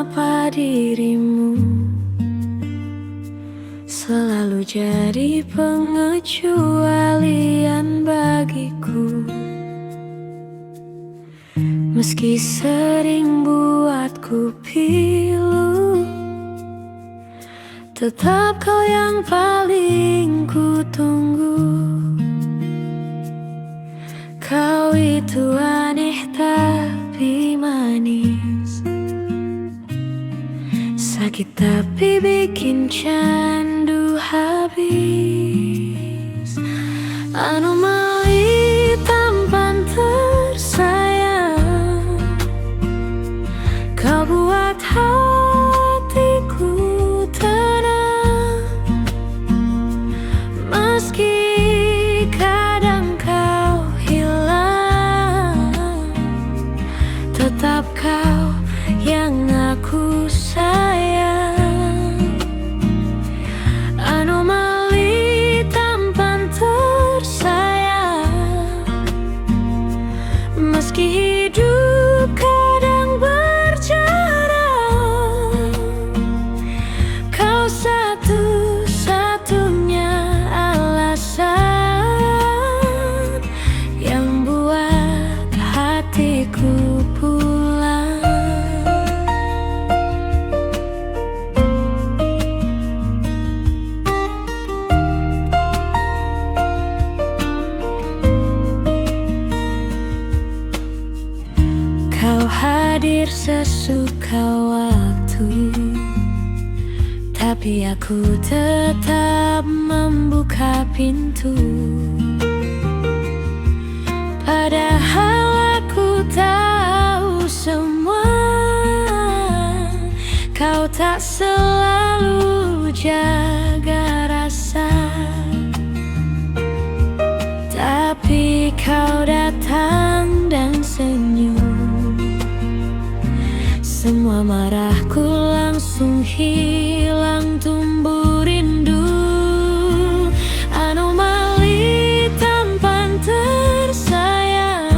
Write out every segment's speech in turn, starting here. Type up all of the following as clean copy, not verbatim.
mengapa dirimu selalu jadi pengecualian bagiku. Meski sering buatku pilu, tetap kau yang paling ku tunggu. Kau itu aneh tapi manis, sakit tapi bikin candu habis. Anomali tampan tersayang, kau buat hatiku tenang. Meski kadang kau hilang, tetap kau yang aku sayang. Anomali tampan tersayang, meski hidup kadang berjarak, kau satu-satunya alasan yang buat hatiku pulang. Kau hadir sesuka waktu, tapi aku tetap membuka pintu. Padahal aku tahu semua, kau tak selalu jaga rasa. Tapi kau datang dan senyum, semua marahku langsung hilang, tumbuh rindu. Anomali tampan tersayang,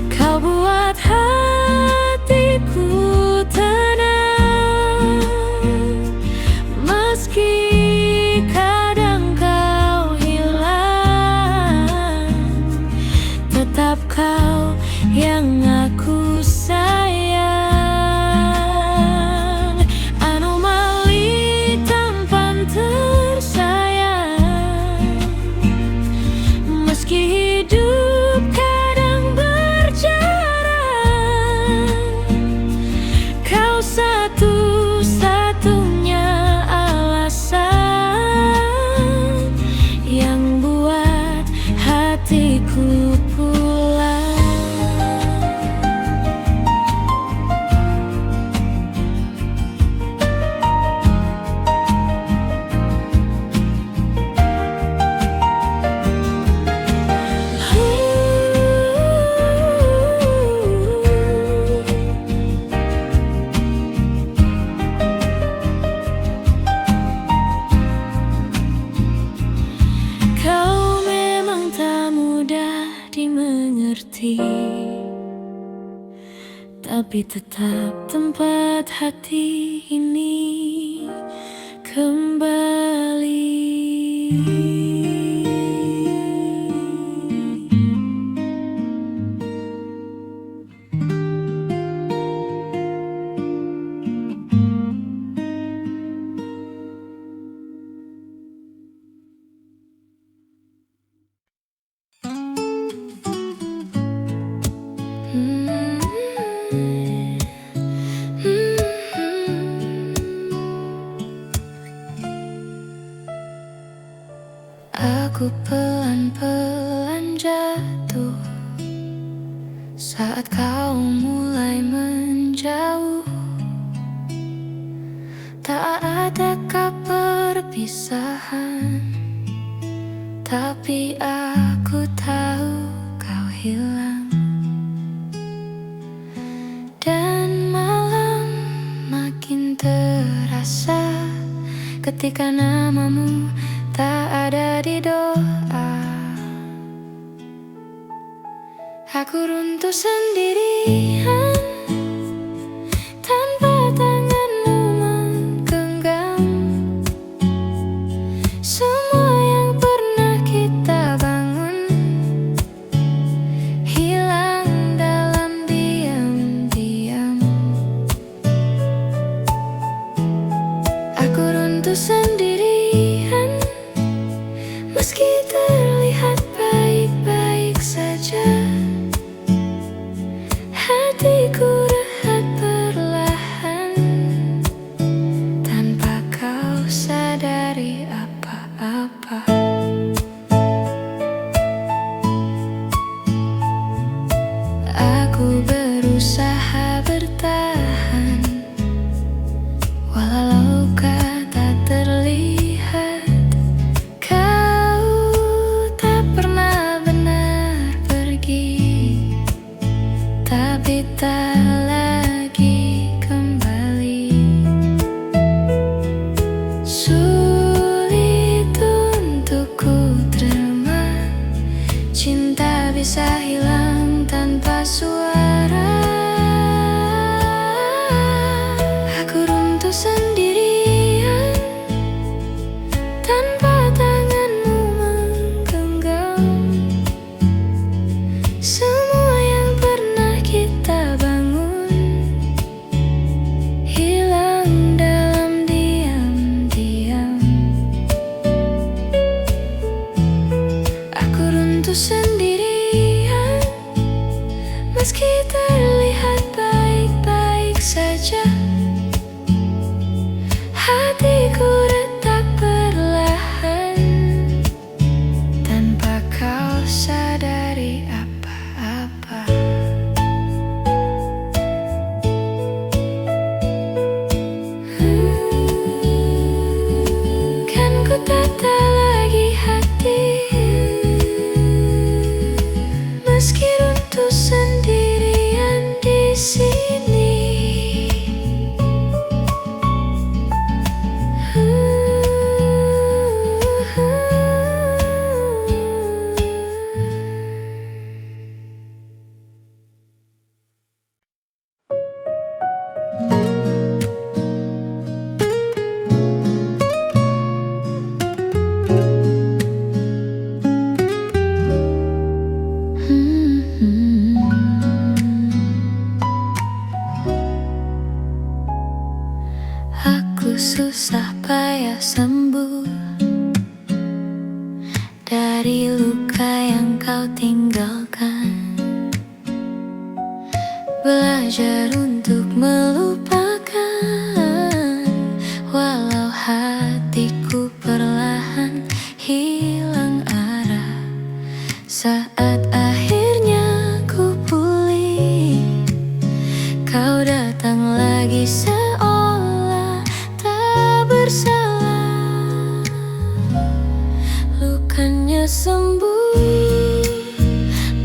kau buat hatiku tenang. Meski kadang kau hilang, tetap kau yang aku sayang. Anomali tampan tersayang, meski hidup kadang berjarak, kau satu-satunya alasan yang buat hatiku pulang. Kau memang tak mudah dimengerti, tapi tetap tempat hati ini kembali. Aku pelan-pelan jatuh saat kau mulai menjauh. Tak adakah perpisahan, tapi aku tahu kau hilang. Dan malam makin terasa ketika namamu tak ada di doa. Aku runtuh sendirian sendirian, meski terlihat baik-baik saja. Hatiku rehat perlahan, tanpa kau sadari apa-apa. Aku berusaha bertahan, walau kata terlihat. Kau tak pernah benar pergi, tapi tak lagi kembali. Sulit untuk ku terima, cinta bisa hilang tanpa suara. Aku runtuh sendirian, tanpa tanganmu menggenggam. Semua yang pernah kita bangun hilang dalam diam-diam. Aku runtuh sendirian, meski terlihat baik-baik saja. Hatiku retak perlahan, tanpa kau sadari apa-apa. Kan ku tata lagi hati, meski runtuh sendirian di sini. Aku susah payah sembuh dari luka yang kau tinggalkan. Belajar untuk melupakan, walau hatiku perlahan hilang arah. Saat akhirnya ku pulih, kau datang lagi seolah tak bersalah. Lukanya sembuh,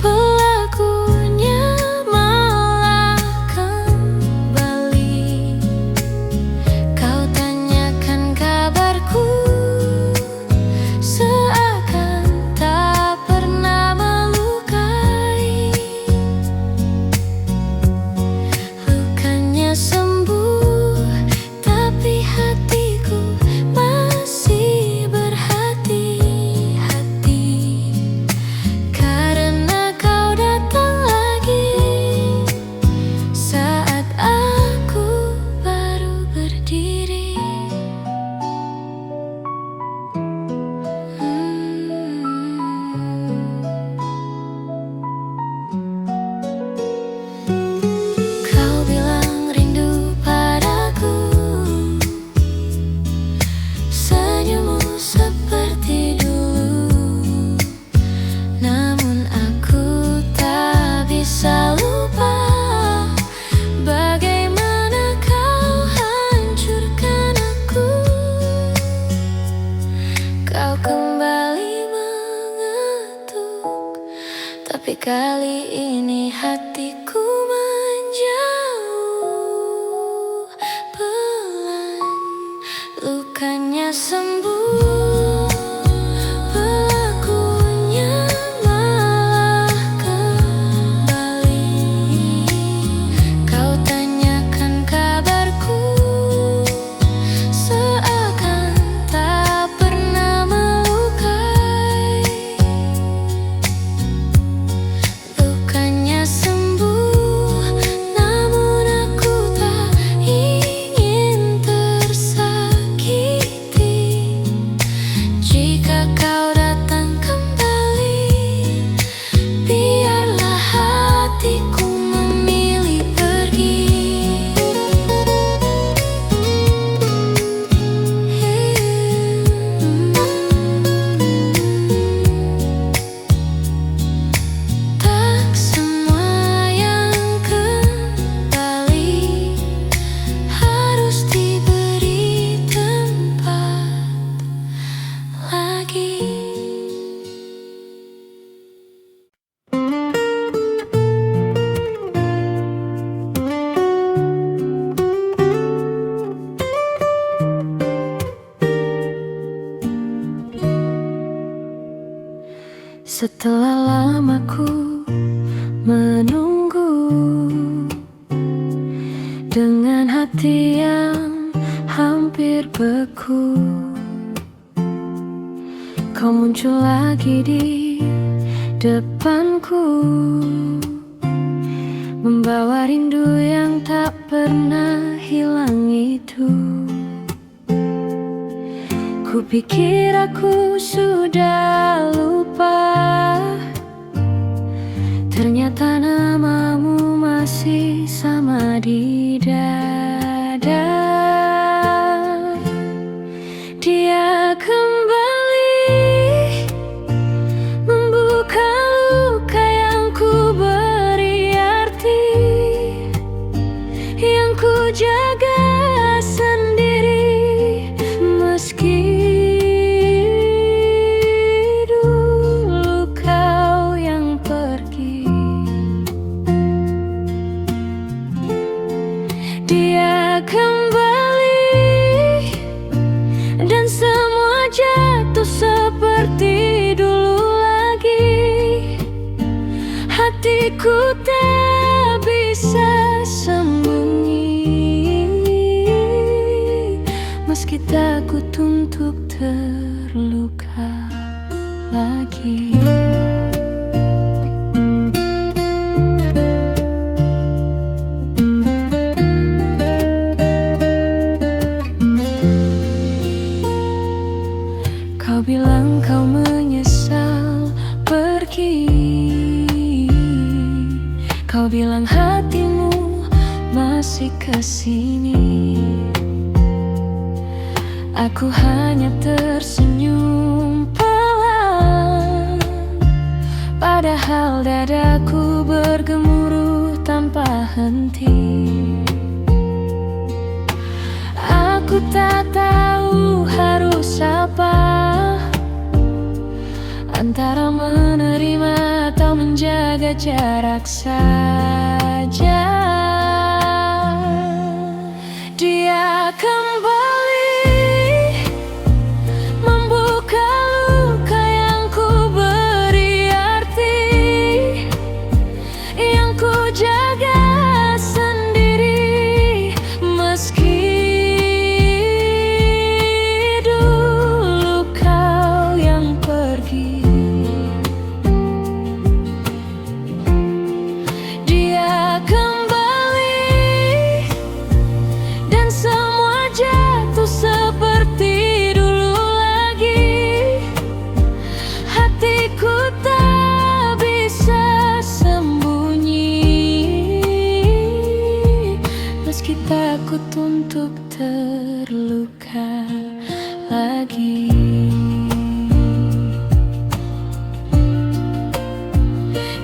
pelakunya malah kembali. Kau tanyakan kabarku, seakan tak pernah melukai. Lukanya sembuh, tapi hatiku masih berhati-hati. Karena kau datang lagi saat aku baru berdiri. Kau bilang rindu padaku, senyummu seperti dulu. Namun aku tak bisa lupa bagaimana kau hancurkan aku. Kau kembali mengetuk, tapi kali ini hatiku menjauh pelan. Lukanya sembuh, pelakunya malah kembali. Kau tanyakan kabarku, seakan tak pernah melukai. Lukanya sembuh, namun aku tak ingin tersakiti. Setelah lama ku menunggu dengan hati yang hampir beku, kau muncul lagi di depanku, membawa rindu yang tak pernah hilang itu. Kupikir aku sudah lupa, ternyata namamu masih sama di dada. Dia kembali membuka luka yang ku beri arti, yang ku jaga sendiri. Meski dulu kau yang pergi, dia kembali dan semua jatuh seperti dulu lagi. Hatiku tak bisa sembunyi, meski takut untuk terluka lagi. Kau bilang kau menyesal pergi, kau bilang hatimu masih kesini. Aku hanya tersenyum pelan, padahal dadaku bergemuruh tanpa henti. Aku tak tahu harus apa, antara menerima atau menjaga jarak saja. Dia kembali membuka luka yang ku beri arti, yang ku jaga sendiri. Meski dulu kau yang pergi, dia kembali dan semua jatuh seperti dulu lagi. Hatiku tak bisa sembunyi, meski takut untuk terluka lagi.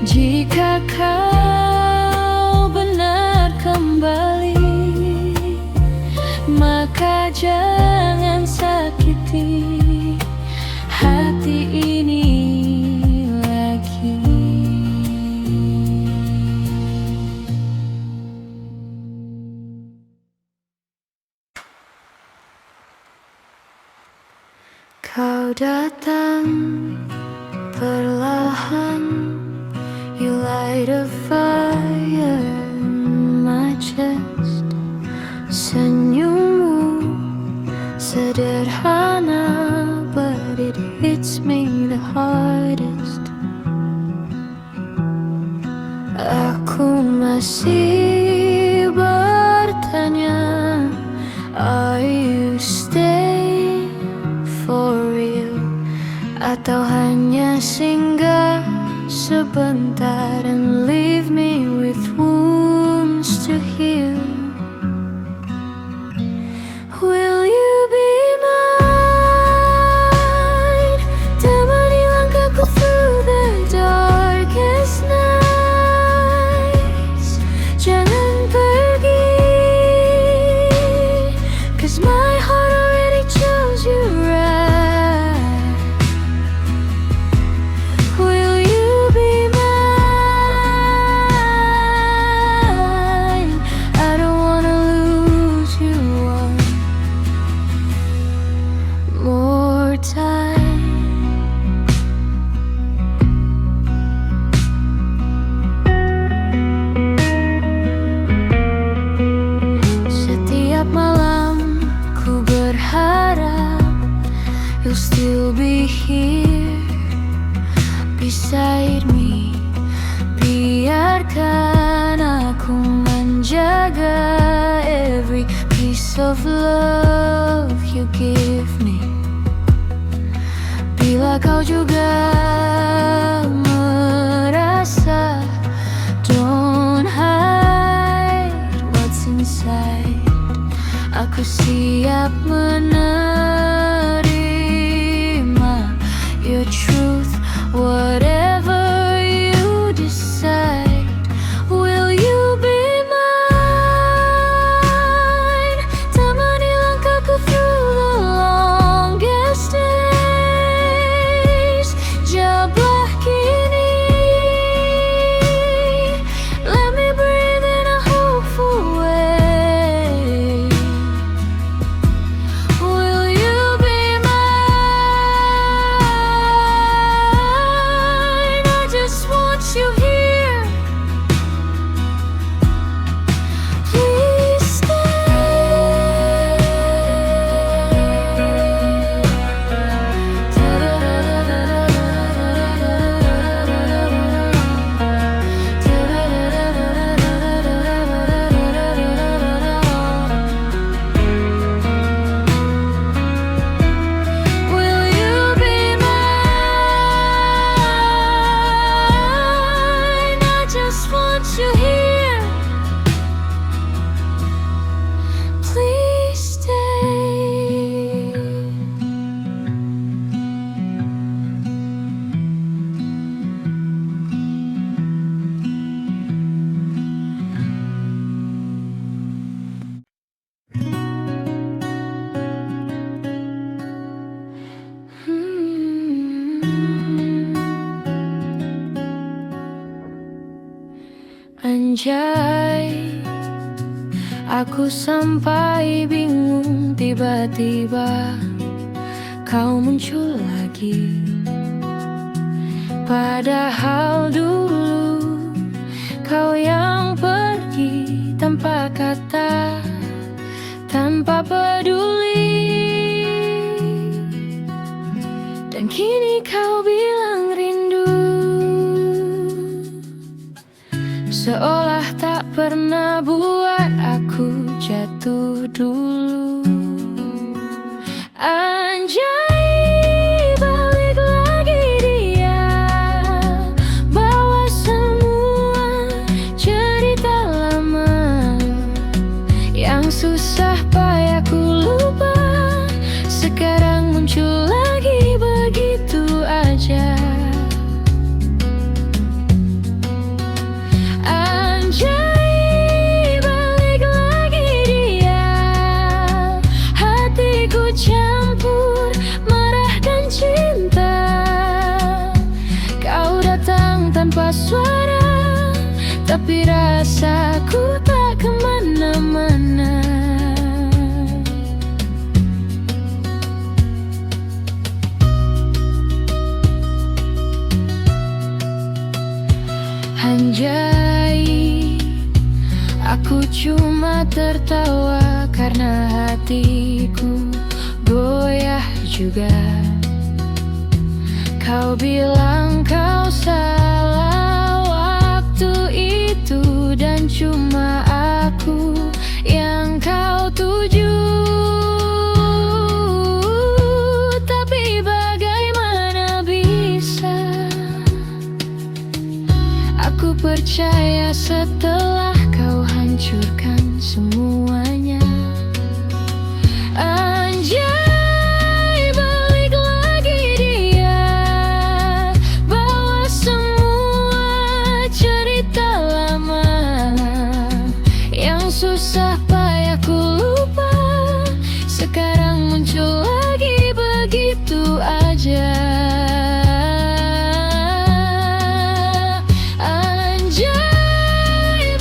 Jika kau benar kembali, maka jangan sakiti hati ini lagi. Kau datang perlahan, you light a fire in my chest. Senyummu sederhana, but it hits me the hardest. Aku masih bertanya, are you staying for real, atau hanya singgah sebentar and leave me with wounds to heal? Will you be mine? Temani langkahku through the darkest nights. Jangan you'll still be here beside me. Biarkan aku menjaga every piece of love you give me. Bila kau juga merasa, don't hide what's inside. Aku siap menerima your truth, whatever you decide. Will you be mine? Temani langkahku through the longest days. Jawablah kini, let me breathe in a hopeful way. Will you be mine? I just want you here. Please will you be mine? I just want you here. Please stay. Anjay, aku sampai bingung, tiba-tiba kau muncul lagi. Padahal dulu kau yang pergi tanpa kata, tanpa peduli. Dan kini kau bilang rindu, seolah tak pernah buat aku jatuh dulu. Anjay, balik lagi dia, bawa semua cerita lama yang susah payah ku lupa. Sekarang muncul lagi begitu aja. Anjay, balik lagi dia, hatiku campur marah dan cinta. Kau datang tanpa suara, tapi rasaku tak kemana-mana. Anjay, aku cuma tertawa karena hatiku goyah juga. Kau bilang kau salah waktu itu, dan cuma aku yang kau tuju. Tapi bagaimana bisa aku percaya setelah kau hancurkan semuanya? Anjay, balik lagi dia, bawa semua cerita lama yang susah payah ku lupa. Sekarang muncul lagi begitu aja. Anjay,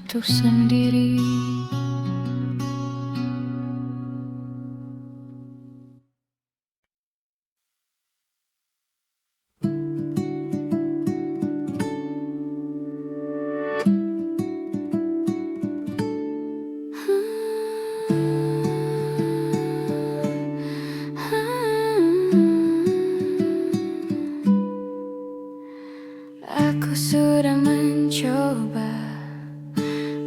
jatuh sendiri. Aku sudah mencoba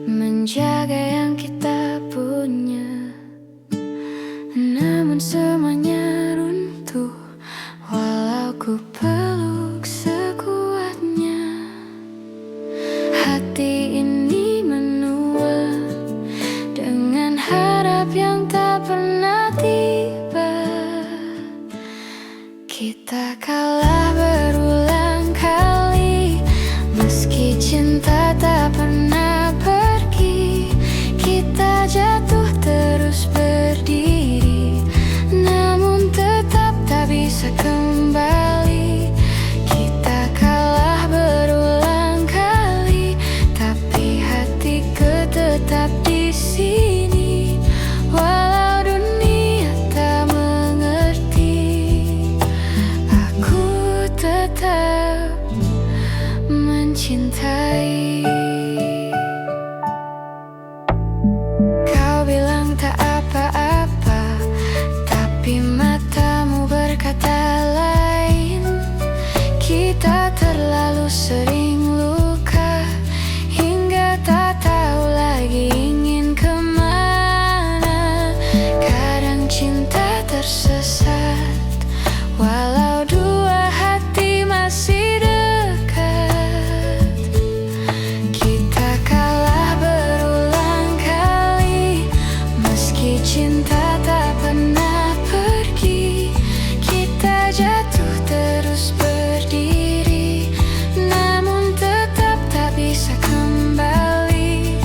menjaga yang kita punya, namun semuanya runtuh walau ku peluk sekuatnya. Hati ini menua dengan harap yang tak pernah tiba. Kita kalah berulang kali, meski cinta tak pernah pergi. Kita jatuh terus berdiri, namun tetap tak bisa kembali. Kita kalah berulang kali, tapi hatiku tetap di sini. Walau dunia tak mengerti, aku tetap mencintai. Kau bilang tak apa-apa, tapi matamu berkata lain. Kita terlalu sering luka, hingga tak tahu lagi ingin kemana. Kadang cinta tersesat, walau dua hati masih dekat. Kita kalah berulang kali, meski cinta tak pernah pergi. Kita jatuh terus berdiri, namun tetap tak bisa kembali.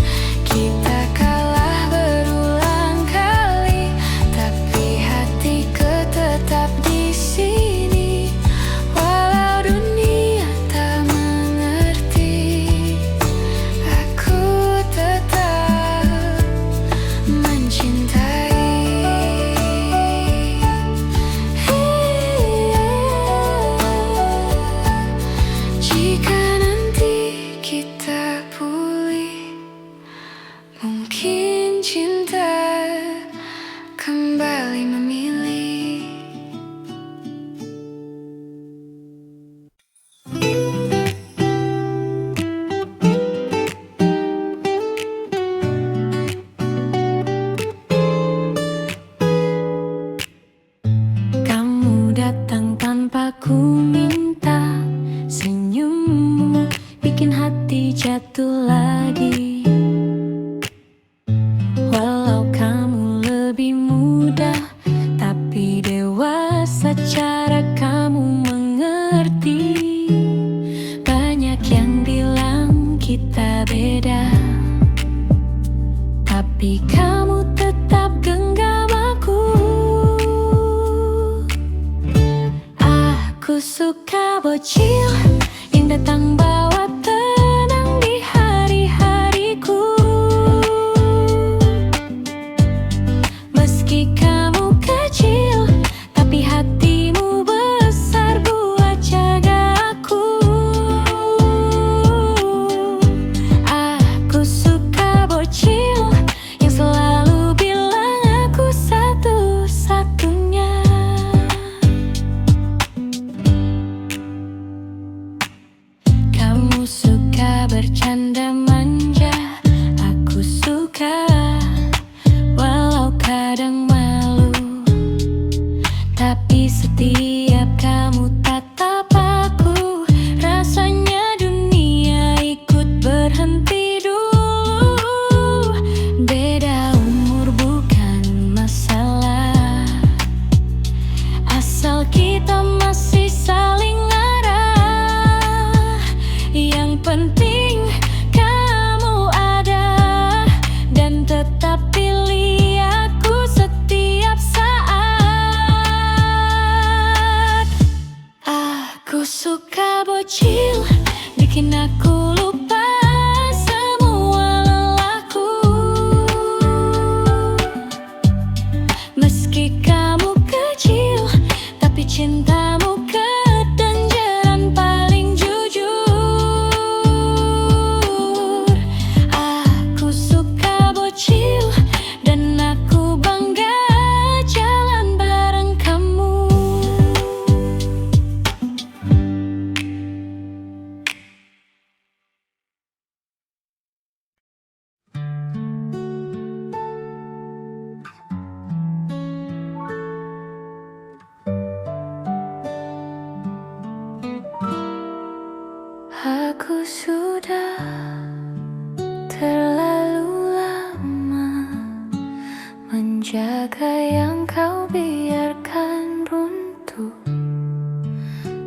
Kita kalah berulang kali, tapi hatiku tetap di sini. Walau dunia tak mengerti, aku tetap mencintai. Jika nanti kita pulih, mungkin cinta kembali memilih. Kamu datang tanpa ku minta, senyummu bikin hati jatuh lagi. Walau kamu lebih muda, tapi dewasa cara kamu mengerti. Banyak yang bilang kita beda, tapi kamu tetap genggam aku. Aku suka bocil yang datang bawa tenang di hari-hariku. Meski kamu kecil, tapi hatimu besar buat jaga aku. Aku suka bocil yang selalu bilang aku satu-satunya. Kamu suka bercanda manja, aku suka walau kadang malu. Tapi setiap kamu tatap aku, rasanya dunia ikut berhenti dulu. Beda umur bukan masalah, asal kita masih saling arah. Yang penting kamu ada dan tetap pilih aku setiap saat. Aku suka bocil, bikin aku lupa semua menjaga yang kau biarkan runtuh.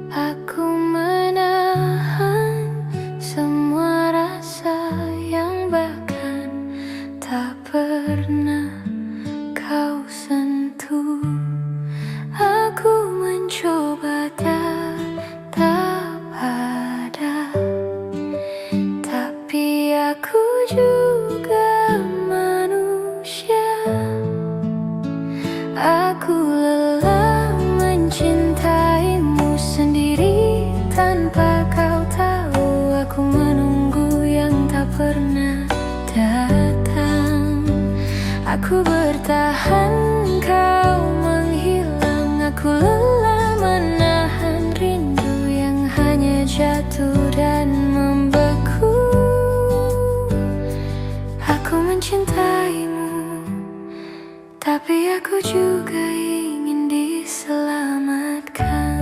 Aku menahan semua rasa yang bahkan tak pernah kau sentuh. Aku mencoba tetap ada, tapi aku juga manusia. Aku lelah mencintaimu sendiri tanpa kau tahu. Aku menunggu yang tak pernah datang. Aku bertahan, kau menghilang. Aku lelah menahan rindu yang hanya jatuh dan membeku. Aku mencintaimu, tapi aku juga ingin diselamatkan.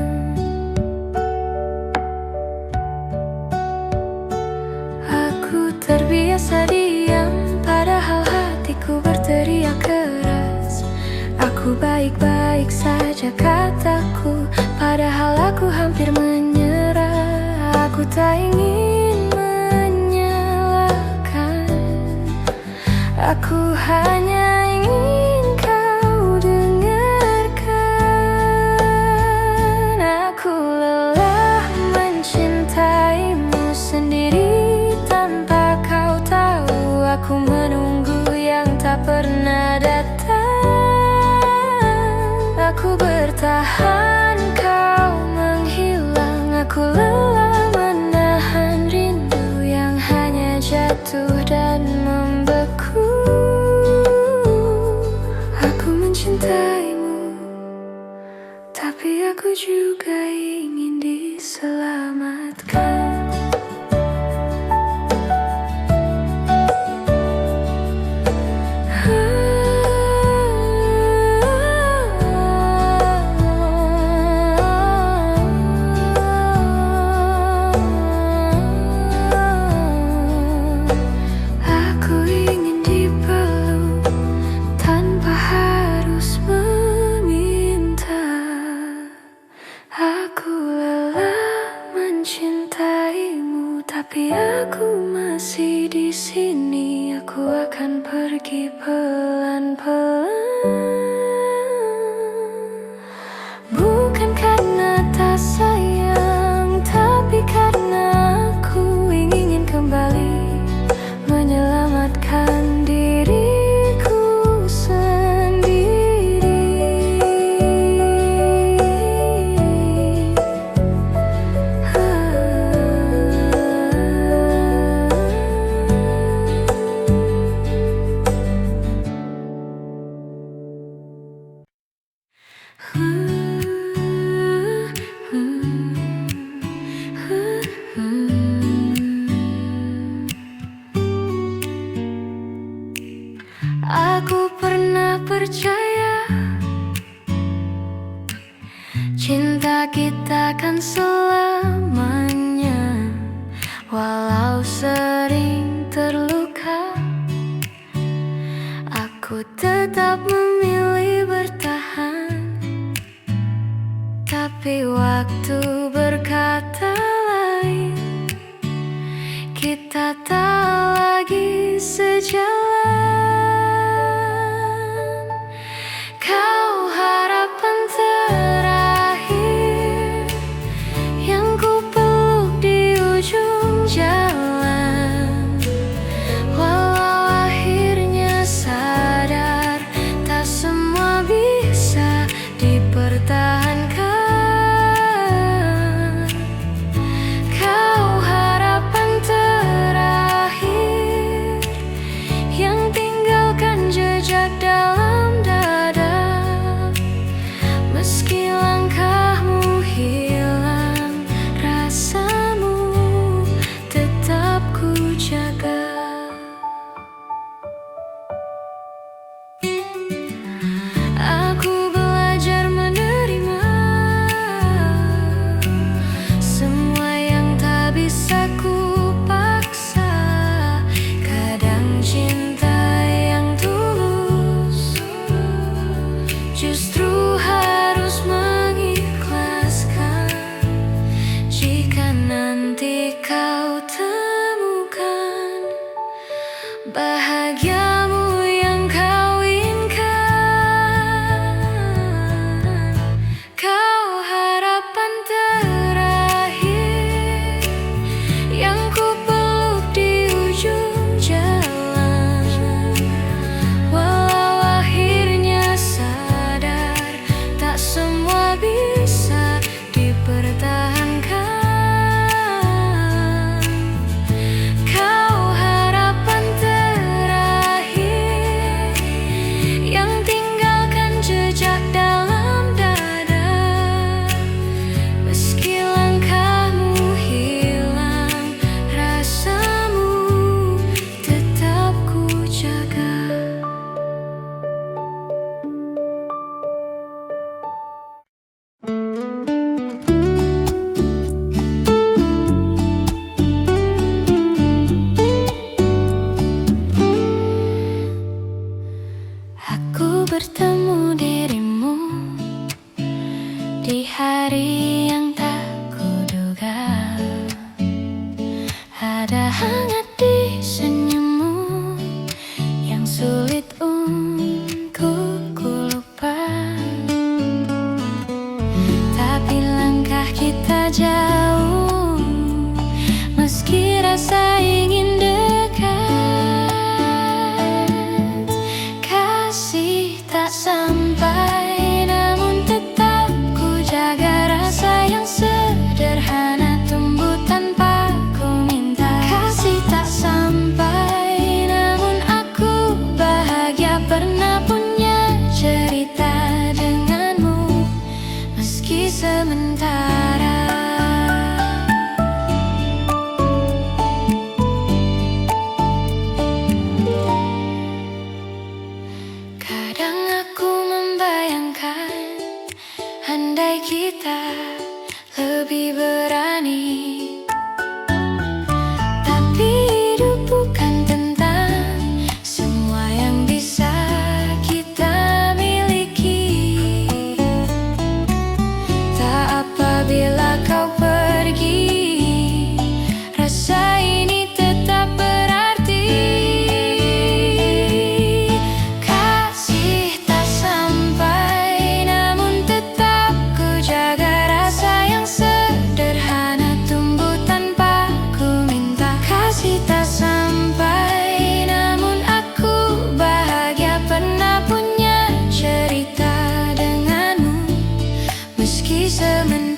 Aku terbiasa diam, padahal hatiku berteriak keras. Aku baik-baik saja kataku, padahal aku hampir menyerah. Aku tak ingin menyalahkan, aku hanya ingin kau dengarkan. Aku lelah mencintaimu sendiri tanpa kau tahu. Aku menunggu yang tak pernah datang. Aku bertahan, kau menghilang. Aku lelah menahan rindu yang hanya jatuh dan membeku. Aku mencintaimu, tapi aku juga ingin diselamatkan. Tapi aku masih di sini. Aku akan pergi pelan-pelan. Bukan karena tak sayang, tapi karena aku ingin kembali menyelamatkan diriku sendiri. Aku pernah percaya cinta kita kan selamanya, walau sering terluka. Aku tetap memilih bertahan, tapi waktu berkata lain. Kita tak lagi sejalan. Kau harapan terakhir yang ku peluk di ujung jalan. Walau akhirnya sadar tak semua bisa dipertahankan. Aku bertemu dirimu di hari yang tak kuduga. Ada hangat di senyummu yang sulit untuk lupa. Tapi langkah kita jauh, meski rasa ingin dekat. Kasih tak sampai, namun tetap ku jaga rasa yang sederhana tumbuh tanpa ku minta. Kasih tak sampai, namun aku bahagia pernah punya cerita denganmu, meski sementara. Kadang aku membayangkan, andai kita lebih berani. Tapi hidup bukan tentang semua yang bisa kita miliki. Tak apabila kau pergi, rasa ini tetap berarti. Kasih tak sampai, namun tetap ku jaga rasa yang sederhana tumbuh tanpa ku minta. Kasih tak sampai, namun aku bahagia pernah punya cerita denganmu, meski sementara.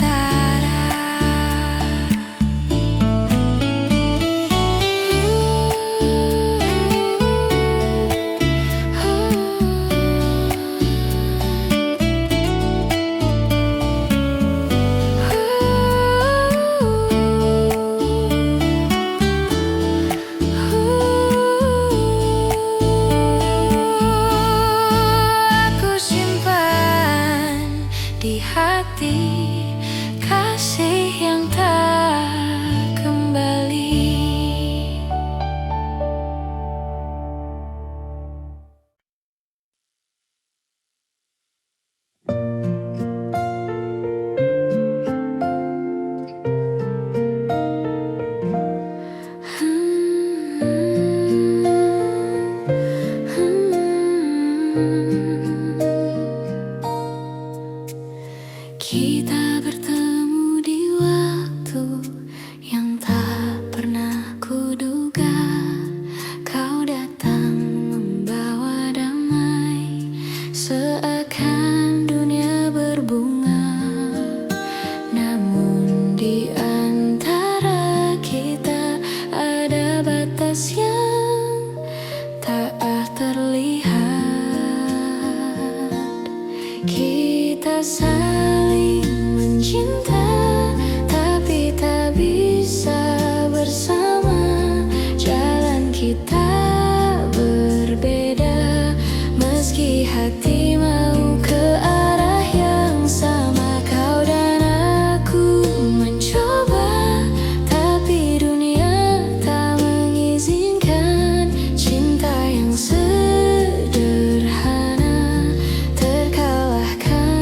Aku simpan di hati kasih yang tak kembali. Kita bertemu di waktu yang tak pernah kuduga. Kau datang membawa damai, seakan dunia berbunga. Namun di antara kita ada batas yang tak terlihat. Kita saling mencinta, tapi tak bisa bersama. Jalan kita berbeda, meski hati mau ke arah yang sama. Kau dan aku mencoba, tapi dunia tak mengizinkan. Cinta yang sederhana terkalahkan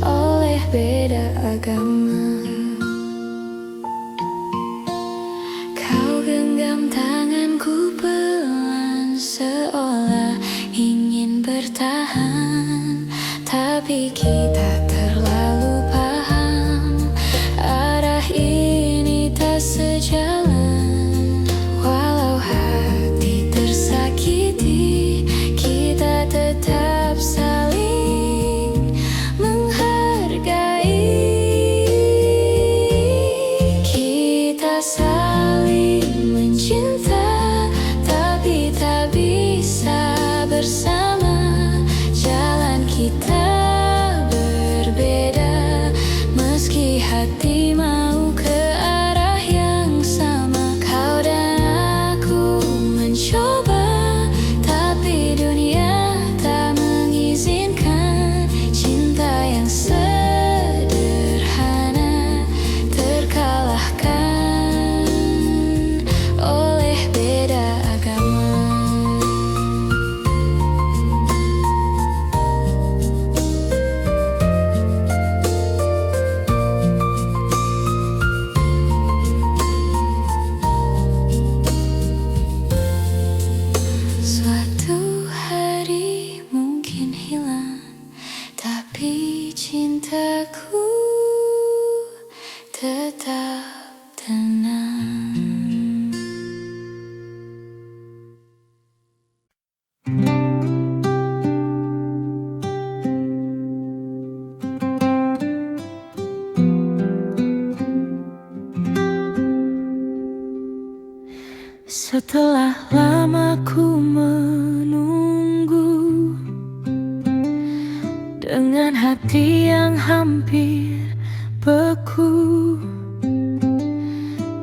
oleh beda agama. Kau genggam tanganku pelan, seolah ingin bertahan. Tapi kita terlalu paham, arah ini tak sejalan. Walau hati tersakiti, kita tetap saling menghargai. Kita saling mencinta, tapi tak bisa bersama. Jalan kita berbeda, Setelah lama ku menunggu, dengan hati yang hampir beku,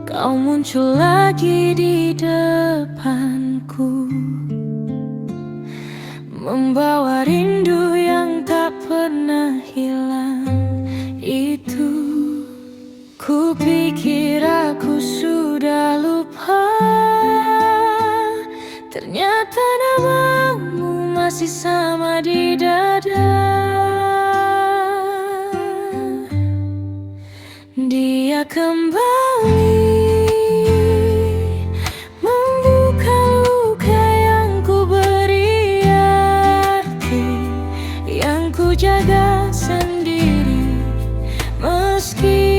kau muncul lagi di depanku, membawa rindu yang tak pernah hilang itu. Ku pikir aku sudah lupa, ternyata namamu masih sama di dada. Dia kembali membuka luka yang ku beri arti, yang ku jaga sendiri. Meski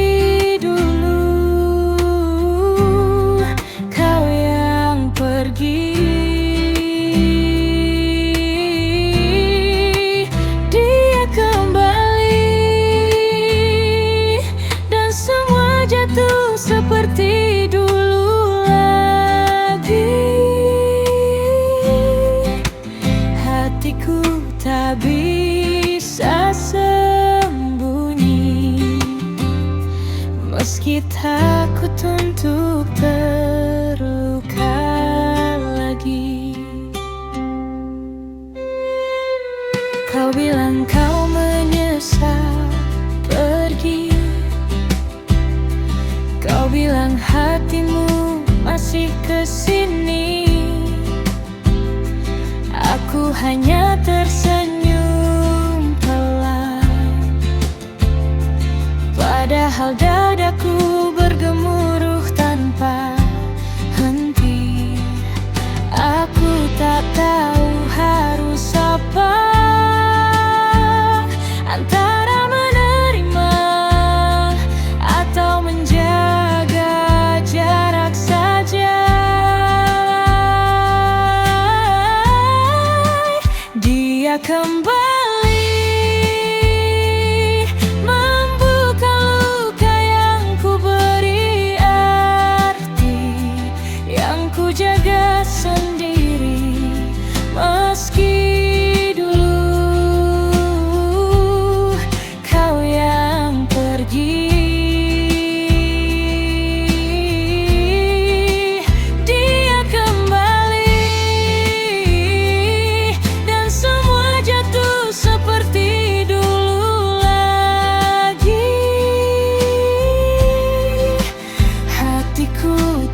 seperti dulu lagi, hatiku tak bisa sembunyi, meski takut untuk terluka lagi. Kau bilang kau menyesal pergi, kau bilang hatimu masih kesini. Aku hanya tersenyum pelan, padahal dadaku bergemuruh tanpa henti. Aku tak tahu harus apa, antara menerima atau menjaga jarak saja. Dia kembali membuka luka yang ku beri arti, yang ku jaga sendiri. Meski dulu kau yang pergi,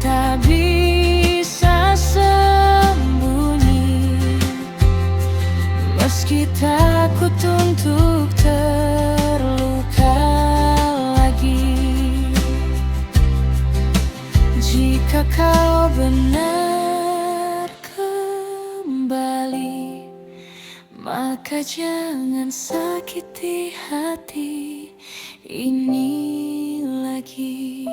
tak bisa sembunyi, meski takut untuk terluka lagi. Jika kau benar kembali, maka jangan sakiti hati ini lagi.